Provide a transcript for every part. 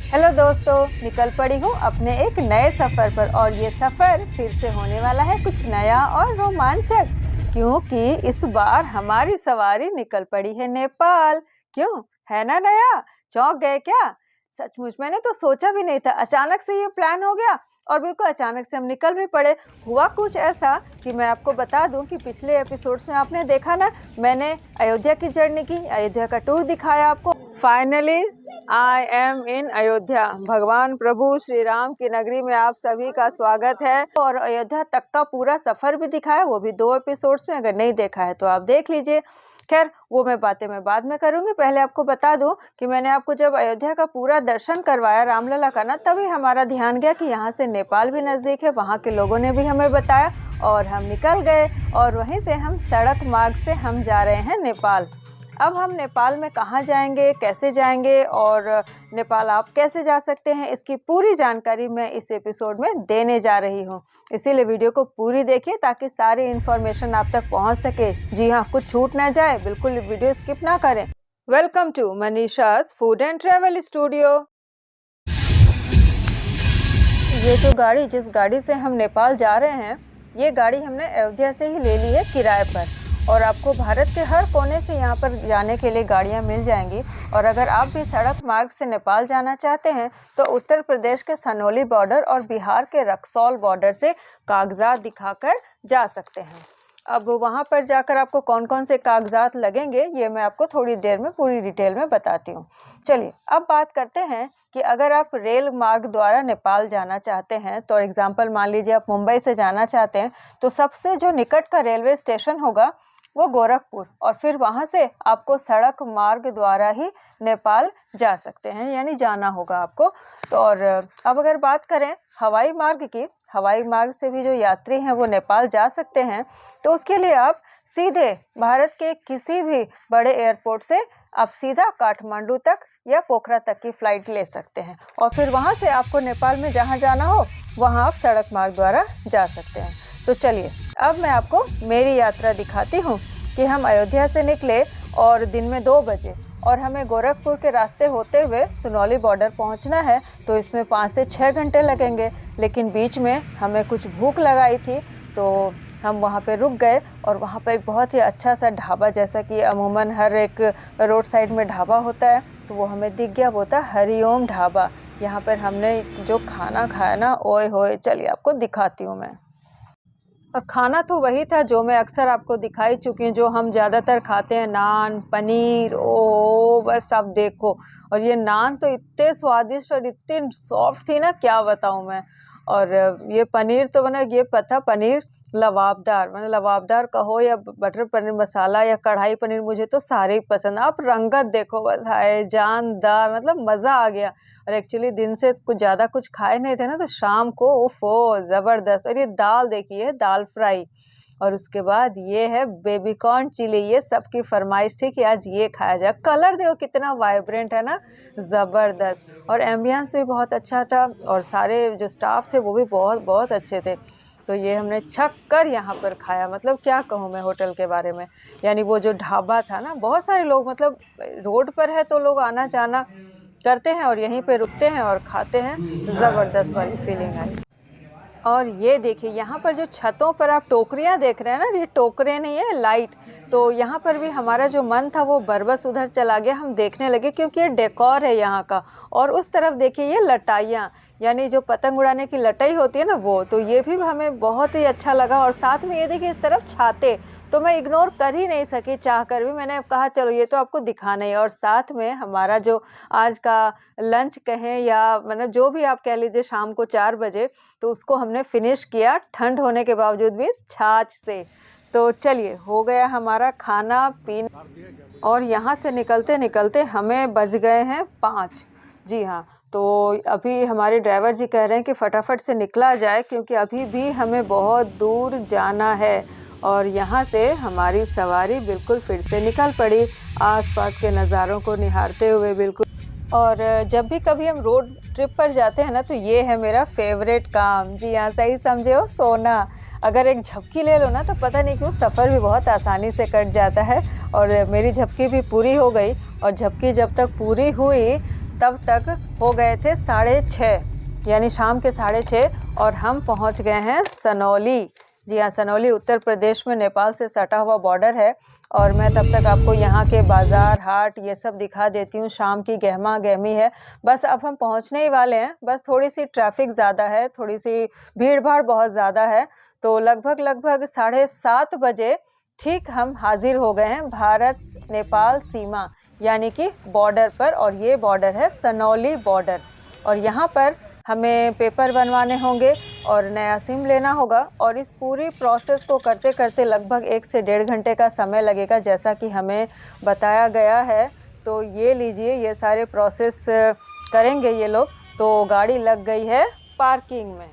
Hello दोस्तों, निकल पड़ी हूँ अपने एक नए सफ़र पर और ये सफ़र फिर से होने वाला है कुछ नया और रोमांचक, क्योंकि इस बार हमारी सवारी निकल पड़ी है नेपाल। क्यों है ना नया? चौंक गए क्या? सचमुच मैंने तो सोचा भी नहीं था, अचानक से ये प्लान हो गया और बिल्कुल अचानक से हम निकल भी पड़े। हुआ कुछ ऐसा कि मैं आपको बता दूं कि पिछले एपिसोड्स में आपने देखा ना, मैंने अयोध्या की जर्नी की, अयोध्या का टूर दिखाया आपको। फाइनली आई एम इन अयोध्या। भगवान प्रभु श्री राम की नगरी में आप सभी का स्वागत है और अयोध्या तक का पूरा सफर भी दिखाया, वो भी 2 एपिसोड्स में। अगर नहीं देखा है तो आप देख लीजिए। खैर वो बातें मैं बाद में करूंगी। पहले आपको बता दूं कि मैंने आपको जब अयोध्या का पूरा दर्शन करवाया रामलला का ना, तभी हमारा ध्यान गया कि यहाँ से नेपाल भी नज़दीक है। वहाँ के लोगों ने भी हमें बताया और हम निकल गए और वहीं से हम सड़क मार्ग से हम जा रहे हैं नेपाल। अब हम नेपाल में कहाँ जाएंगे, कैसे जाएंगे और नेपाल आप कैसे जा सकते हैं, इसकी पूरी जानकारी मैं इस एपिसोड में देने जा रही हूँ। इसीलिए वीडियो को पूरी देखिए ताकि सारी इन्फॉर्मेशन आप तक पहुँच सके। जी हाँ, कुछ छूट ना जाए, बिल्कुल वीडियो स्किप ना करें। Welcome to Manisha's food and travel studio. ये जो गाड़ी, जिस गाड़ी से हम नेपाल जा रहे हैं, ये गाड़ी हमने अयोध्या से ही ले ली है किराए पर और आपको भारत के हर कोने से यहाँ पर जाने के लिए गाड़ियाँ मिल जाएंगी। और अगर आप भी सड़क मार्ग से नेपाल जाना चाहते हैं तो उत्तर प्रदेश के सनौली बॉर्डर और बिहार के रक्सौल बॉर्डर से कागजात दिखाकर जा सकते हैं। अब वहाँ पर जाकर आपको कौन कौन से कागजात लगेंगे ये मैं आपको थोड़ी देर में पूरी डिटेल में बताती हूँ। चलिए अब बात करते हैं कि अगर आप रेल मार्ग द्वारा नेपाल जाना चाहते हैं, तो एग्जाम्पल मान लीजिए आप मुंबई से जाना चाहते हैं, तो सबसे जो निकट का रेलवे स्टेशन होगा वो गोरखपुर, और फिर वहाँ से आपको सड़क मार्ग द्वारा ही नेपाल जा सकते हैं, यानी जाना होगा आपको। तो और अब अगर बात करें हवाई मार्ग की, हवाई मार्ग से भी जो यात्री हैं वो नेपाल जा सकते हैं। तो उसके लिए आप सीधे भारत के किसी भी बड़े एयरपोर्ट से आप सीधा काठमांडू तक या पोखरा तक की फ़्लाइट ले सकते हैं और फिर वहाँ से आपको नेपाल में जहाँ जाना हो वहाँ आप सड़क मार्ग द्वारा जा सकते हैं। तो चलिए अब मैं आपको मेरी यात्रा दिखाती हूँ कि हम अयोध्या से निकले और दिन में 2 बजे और हमें गोरखपुर के रास्ते होते हुए सुनौली बॉर्डर पहुँचना है। तो इसमें 5 से 6 घंटे लगेंगे, लेकिन बीच में हमें कुछ भूख लगाई थी तो हम वहाँ पे रुक गए और वहाँ पर एक बहुत ही अच्छा सा ढाबा, जैसा कि अमूमन हर एक रोड साइड में ढाबा होता है, तो वो हमें दिख गया, वो था हरिओम ढाबा। यहाँ पर हमने जो खाना खाया ना, ओए होए, चलिए आपको दिखाती हूँ मैं। और खाना तो वही था जो मैं अक्सर आपको दिखाई चुकी हूँ, जो हम ज़्यादातर खाते हैं, नान, पनीर। ओ बस आप देखो, और ये नान तो इतने स्वादिष्ट और इतनी सॉफ्ट थी ना, क्या बताऊँ मैं। और ये पनीर तो मैंने ये पता पनीर लवाबदार, मैंने लवाबदार कहो या बटर पनीर मसाला या कढ़ाई पनीर, मुझे तो सारे ही पसंद। आप रंगत देखो बस, हाय जानदार, मतलब मज़ा आ गया। और एक्चुअली दिन से कुछ ज़्यादा कुछ खाए नहीं थे ना, तो शाम को उफ़ो ज़बरदस्त। और ये दाल देखिए, दाल फ्राई, और उसके बाद ये है बेबी कॉर्न चिली। ये सबकी फरमाइश थी कि आज ये खाया जाए। कलर देखो कितना वाइब्रेंट है ना, ज़बरदस्त। और एम्बियंस भी बहुत अच्छा था और सारे जो स्टाफ थे वो भी बहुत बहुत अच्छे थे। तो ये हमने छक कर यहाँ पर खाया, मतलब क्या कहूँ मैं होटल के बारे में। यानी वो जो ढाबा था ना, बहुत सारे लोग, मतलब रोड पर है तो लोग आना जाना करते हैं और यहीं पे रुकते हैं और खाते हैं। ज़बरदस्त वाली फीलिंग आई। और ये देखिए यहाँ पर जो छतों पर आप टोकरियाँ देख रहे हैं ना, ये टोकरे नहीं है, लाइट। तो यहाँ पर भी हमारा जो मन था वो बरबस उधर चला गया, हम देखने लगे क्योंकि ये डेकोर है यहाँ का। और उस तरफ देखिए ये लटाइयाँ, यानी जो पतंग उड़ाने की लटाई होती है ना वो, तो ये भी हमें बहुत ही अच्छा लगा। और साथ में ये देखिए इस तरफ छाते, तो मैं इग्नोर कर ही नहीं सकी, चाह कर भी मैंने कहा चलो ये तो आपको दिखाना ही। और साथ में हमारा जो आज का लंच कहें या मतलब जो भी आप कह लीजिए, शाम को 4 बजे, तो उसको हमने फिनिश किया ठंड होने के बावजूद भी छाछ से। तो चलिए हो गया हमारा खाना पीना और यहाँ से निकलते निकलते हमें बज गए हैं 5। जी हाँ, तो अभी हमारे ड्राइवर जी कह रहे हैं कि फटाफट से निकला जाए क्योंकि अभी भी हमें बहुत दूर जाना है। और यहाँ से हमारी सवारी बिल्कुल फिर से निकल पड़ी, आसपास के नज़ारों को निहारते हुए बिल्कुल। और जब भी कभी हम रोड ट्रिप पर जाते हैं ना, तो ये है मेरा फेवरेट काम। जी हाँ, सही समझे हो, सोना। अगर एक झपकी ले लो ना तो पता नहीं क्यों सफ़र भी बहुत आसानी से कट जाता है। और मेरी झपकी भी पूरी हो गई और झपकी जब तक पूरी हुई तब तक हो गए थे 6:30, यानी शाम के 6:30, और हम पहुंच गए हैं सनौली। जी हाँ, सनौली उत्तर प्रदेश में नेपाल से सटा हुआ बॉर्डर है। और मैं तब तक आपको यहाँ के बाज़ार हाट ये सब दिखा देती हूँ। शाम की गहमा गहमी है, बस अब हम पहुँचने ही वाले हैं। बस थोड़ी सी ट्रैफिक ज़्यादा है, थोड़ी सी भीड़ भाड़ बहुत ज़्यादा है। तो लगभग 7:30 बजे ठीक हम हाजिर हो गए हैं भारत नेपाल सीमा यानी कि बॉर्डर पर। और ये बॉर्डर है सनौली बॉर्डर। और यहाँ पर हमें पेपर बनवाने होंगे और नया सिम लेना होगा। और इस पूरी प्रोसेस को करते करते लगभग 1 से 1.5 घंटे का समय लगेगा, जैसा कि हमें बताया गया है। तो ये लीजिए, ये सारे प्रोसेस करेंगे ये लोग। तो गाड़ी लग गई है पार्किंग में।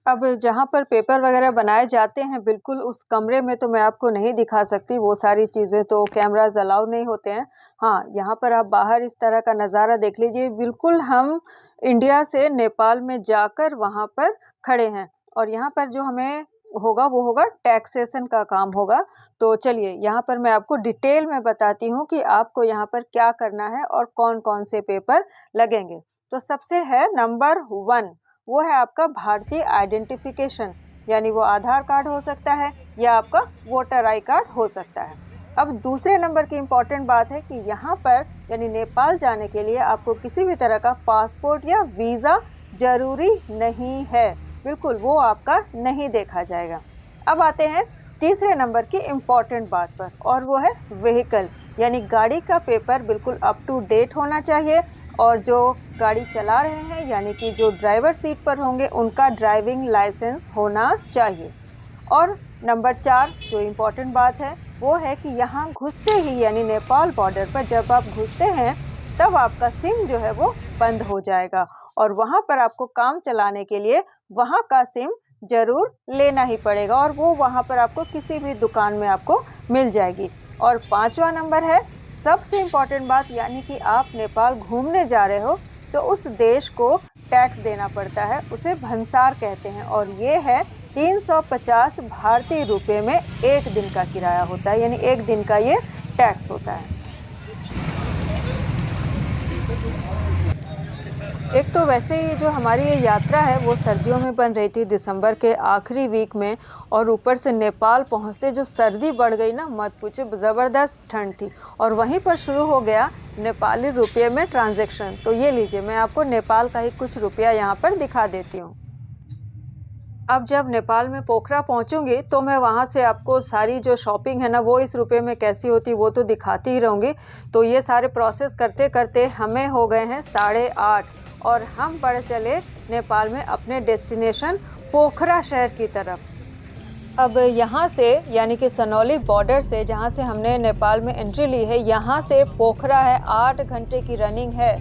अब जहाँ पर पेपर वगैरह बनाए जाते हैं, बिल्कुल उस कमरे में तो मैं आपको नहीं दिखा सकती, वो सारी चीज़ें तो कैमराज अलाउ नहीं होते हैं। हाँ, यहाँ पर आप बाहर इस तरह का नज़ारा देख लीजिए। बिल्कुल हम इंडिया से नेपाल में जाकर वहाँ पर खड़े हैं। और यहाँ पर जो हमें होगा वो होगा टैक्सेशन का काम होगा। तो चलिए यहाँ पर मैं आपको डिटेल में बताती हूँ कि आपको यहाँ पर क्या करना है और कौन कौन से पेपर लगेंगे। तो सबसे है नंबर 1, वो है आपका भारतीय आइडेंटिफिकेशन, यानी वो आधार कार्ड हो सकता है या आपका वोटर आई कार्ड हो सकता है। अब दूसरे नंबर की इम्पॉर्टेंट बात है कि यहाँ पर यानी नेपाल जाने के लिए आपको किसी भी तरह का पासपोर्ट या वीज़ा ज़रूरी नहीं है, बिल्कुल वो आपका नहीं देखा जाएगा। अब आते हैं तीसरे नंबर की इम्पॉर्टेंट बात पर, और वो है व्हीकल, यानी गाड़ी का पेपर बिल्कुल अप टू डेट होना चाहिए। और जो गाड़ी चला रहे हैं यानी कि जो ड्राइवर सीट पर होंगे उनका ड्राइविंग लाइसेंस होना चाहिए। और नंबर 4 जो इम्पोर्टेंट बात है वो है कि यहाँ घुसते ही यानी नेपाल बॉर्डर पर जब आप घुसते हैं तब आपका सिम जो है वो बंद हो जाएगा। और वहाँ पर आपको काम चलाने के लिए वहाँ का सिम ज़रूर लेना ही पड़ेगा, और वो वहाँ पर आपको किसी भी दुकान में आपको मिल जाएगी। और 5वां नंबर है सबसे इम्पॉर्टेंट बात, यानी कि आप नेपाल घूमने जा रहे हो तो उस देश को टैक्स देना पड़ता है, उसे भंसार कहते हैं। और ये है 350 भारतीय रुपये में 1 दिन का किराया होता है, यानी 1 दिन का ये टैक्स होता है। एक तो वैसे ही जो हमारी ये यात्रा है वो सर्दियों में बन रही थी, दिसंबर के आखिरी वीक में, और ऊपर से नेपाल पहुंचते जो सर्दी बढ़ गई ना, मत पूछे, ज़बरदस्त ठंड थी। और वहीं पर शुरू हो गया नेपाली रुपये में ट्रांजैक्शन। तो ये लीजिए, मैं आपको नेपाल का ही कुछ रुपया यहाँ पर दिखा देती हूँ। अब जब नेपाल में पोखरा पहुँचूंगी तो मैं वहाँ से आपको सारी जो शॉपिंग है ना वो इस रुपये में कैसी होती वो तो दिखाती ही रहूँगी। तो ये सारे प्रोसेस करते करते हमें हो गए हैं 8:30 और हम बढ़ चले नेपाल में अपने डेस्टिनेशन पोखरा शहर की तरफ। अब यहाँ से यानी कि सनौली बॉर्डर से जहाँ से हमने नेपाल में एंट्री ली है, यहाँ से पोखरा है 8 घंटे की रनिंग है,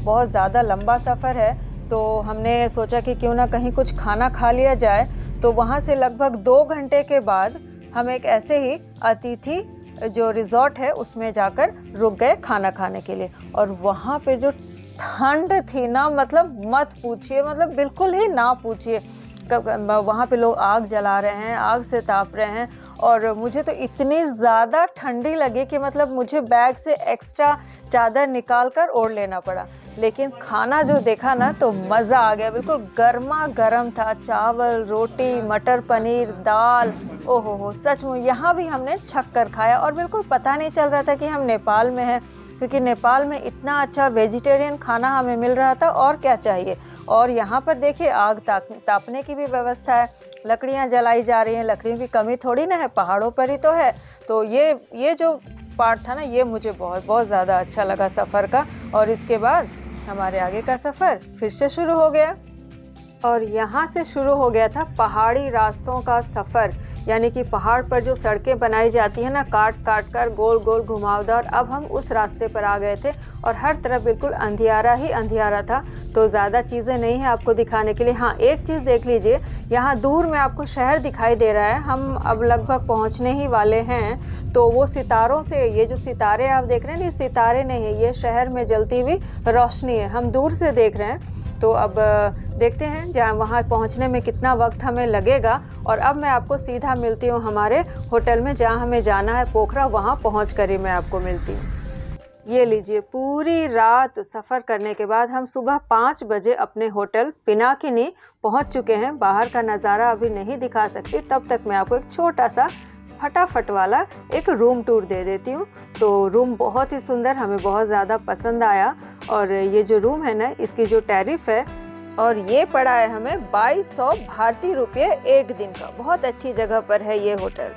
बहुत ज़्यादा लंबा सफ़र है। तो हमने सोचा कि क्यों ना कहीं कुछ खाना खा लिया जाए। तो वहाँ से लगभग 2 घंटे के बाद हम एक ऐसे ही अतिथि जो रिजॉर्ट है उसमें जाकर रुक गए खाना खाने के लिए। और वहाँ पे जो ठंड थी ना, मतलब मत पूछिए, मतलब बिल्कुल ही ना पूछिए। वहाँ पे लोग आग जला रहे हैं, आग से ताप रहे हैं, और मुझे तो इतनी ज़्यादा ठंडी लगी कि मतलब मुझे बैग से एक्स्ट्रा चादर निकाल कर ओढ़ लेना पड़ा। लेकिन खाना जो देखा ना तो मज़ा आ गया, बिल्कुल गर्मा गर्म था, चावल, रोटी, मटर पनीर, दाल, ओहो हो, सच में यहाँ भी हमने छक कर खाया। और बिल्कुल पता नहीं चल रहा था कि हम नेपाल में हैं, क्योंकि नेपाल में इतना अच्छा वेजिटेरियन खाना हमें मिल रहा था, और क्या चाहिए। और यहाँ पर देखिए आग तापने की भी व्यवस्था है, लकड़ियाँ जलाई जा रही हैं, लकड़ियों की कमी थोड़ी ना है, पहाड़ों पर ही तो है। तो ये जो पार्ट था ना, ये मुझे बहुत ज़्यादा अच्छा लगा सफ़र का। और इसके बाद हमारे आगे का सफ़र फिर से शुरू हो गया, और यहाँ से शुरू हो गया था पहाड़ी रास्तों का सफ़र, यानी कि पहाड़ पर जो सड़कें बनाई जाती हैं ना, काट काट कर गोल गोल घुमावदार। अब हम उस रास्ते पर आ गए थे और हर तरफ बिल्कुल अंधियारा ही अंधियारा था। तो ज़्यादा चीज़ें नहीं हैं आपको दिखाने के लिए। हाँ, एक चीज़ देख लीजिए, यहाँ दूर में आपको शहर दिखाई दे रहा है। हम अब लगभग पहुँचने ही वाले हैं। तो वो सितारों से, ये जो सितारे आप देख रहे हैं, ये सितारे नहीं है, ये शहर में जलती हुई रोशनी है, हम दूर से देख रहे हैं। तो अब देखते हैं जहाँ वहाँ पहुँचने में कितना वक्त हमें लगेगा। और अब मैं आपको सीधा मिलती हूँ हमारे होटल में, जहाँ हमें जाना है पोखरा, वहाँ पहुँच कर ही मैं आपको मिलती हूँ। ये लीजिए, पूरी रात सफ़र करने के बाद हम सुबह 5 बजे अपने होटल पिनाकिनी पहुंच चुके हैं। बाहर का नज़ारा अभी नहीं दिखा सकती, तब तक मैं आपको एक छोटा सा फटाफट वाला एक रूम टूर दे देती हूँ। तो रूम बहुत ही सुंदर, हमें बहुत ज़्यादा पसंद आया। और ये जो रूम है ना, इसकी जो टैरिफ है, और ये पड़ा है हमें 2200 भारतीय रुपये एक दिन का। बहुत अच्छी जगह पर है ये होटल।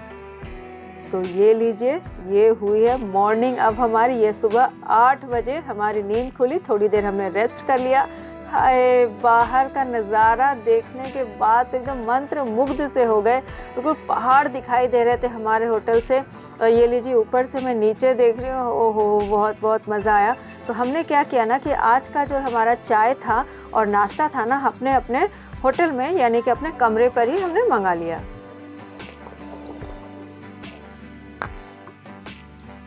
तो ये लीजिए, ये हुई है मॉर्निंग अब हमारी। ये सुबह 8 बजे हमारी नींद खुली, थोड़ी देर हमने रेस्ट कर लिया। हाय, बाहर का नज़ारा देखने के बाद तो एकदम मंत्र मुग्ध से हो गए। बिल्कुल पहाड़ दिखाई दे रहे थे हमारे होटल से। और ये लीजिए, ऊपर से मैं नीचे देख रही हूँ। ओहो, बहुत बहुत मज़ा आया। तो हमने क्या किया ना कि आज का जो हमारा चाय था और नाश्ता था ना, अपने अपने होटल में यानी कि अपने कमरे पर ही हमने मंगा लिया।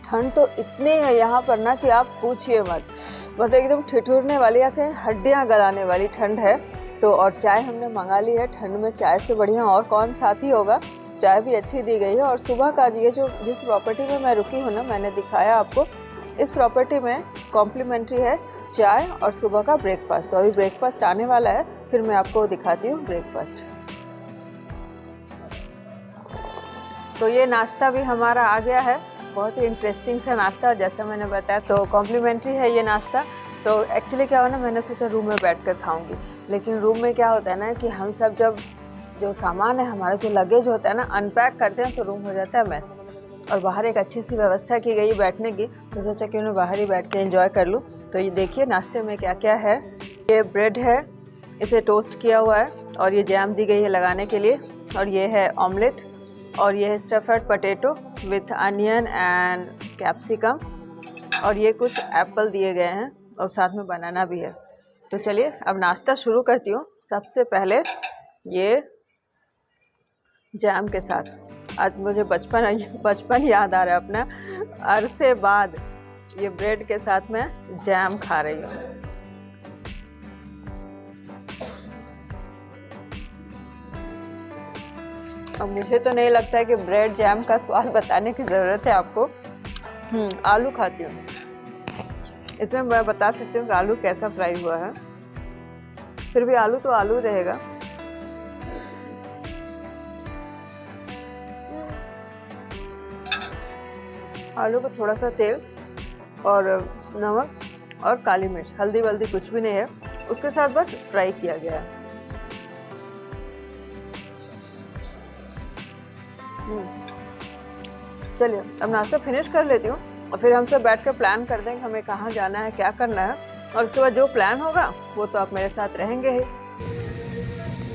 ठंड तो इतनी है यहाँ पर ना कि आप पूछिए मत, बस एकदम ठिठुरने वाली या कहीं हड्डियाँ गलाने वाली ठंड है। तो और चाय हमने मंगा ली है। ठंड में चाय से बढ़िया और कौन साथी होगा। चाय भी अच्छी दी गई है। और सुबह का ये जो जिस प्रॉपर्टी में मैं रुकी हूँ ना, मैंने दिखाया आपको, इस प्रॉपर्टी में कॉम्प्लीमेंट्री है चाय और सुबह का ब्रेकफास्ट। तो अभी ब्रेकफास्ट आने वाला है, फिर मैं आपको दिखाती हूँ ब्रेकफास्ट। तो ये नाश्ता भी हमारा आ गया है। बहुत ही इंटरेस्टिंग सा नाश्ता, जैसा मैंने बताया। तो कॉम्प्लीमेंट्री है ये नाश्ता। तो एक्चुअली क्या हुआ ना, मैंने सोचा रूम में बैठकर खाऊंगी, लेकिन रूम में क्या होता है ना कि हम सब जब जो सामान है हमारा, जो लगेज होता है ना, अनपैक करते हैं तो रूम हो जाता है मैस। और बाहर एक अच्छी सी व्यवस्था की गई बैठने की, तो सोचा कि मैं बाहर ही बैठ के एंजॉय कर लूँ। तो ये देखिए नाश्ते में क्या क्या है। ये ब्रेड है, इसे टोस्ट किया हुआ है, और ये जैम दी गई है लगाने के लिए, और ये है ऑमलेट, और ये है stuffed potato with onion and capsicum, और ये कुछ एप्पल दिए गए हैं, और साथ में बनाना भी है। तो चलिए अब नाश्ता शुरू करती हूँ। सबसे पहले ये जैम के साथ। आज मुझे बचपन याद आ रहा है अपना। अरसे बाद ये ब्रेड के साथ मैं जैम खा रही हूँ। अब मुझे तो नहीं लगता है कि ब्रेड जैम का स्वाद बताने की ज़रूरत है आपको। आलू खाती हूँ, इसमें मैं बता सकती हूँ कि आलू कैसा फ्राई हुआ है। फिर भी आलू तो आलू रहेगा। आलू को थोड़ा सा तेल और नमक और काली मिर्च, हल्दी वल्दी कुछ भी नहीं है, उसके साथ बस फ्राई किया गया है। चलिए अब नाश्ता फिनिश कर लेती हूँ, और फिर हम सब बैठ कर प्लान कर दें कि हमें कहाँ जाना है, क्या करना है। और उसके बाद जो प्लान होगा वो तो आप मेरे साथ रहेंगे ही।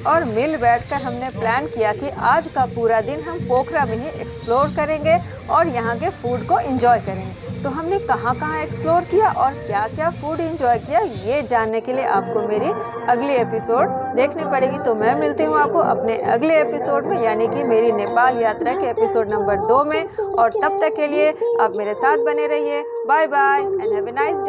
और मिल बैठकर हमने प्लान किया कि आज का पूरा दिन हम पोखरा में ही एक्सप्लोर करेंगे और यहाँ के फूड को एंजॉय करेंगे। तो हमने कहाँ कहाँ एक्सप्लोर किया और क्या क्या फूड एंजॉय किया, ये जानने के लिए आपको मेरी अगली एपिसोड देखनी पड़ेगी। तो मैं मिलती हूँ आपको अपने अगले एपिसोड में, यानी कि मेरी नेपाल यात्रा के एपिसोड नंबर 2 में। और तब तक के लिए आप मेरे साथ बने रहिए। Bye bye and have a nice day.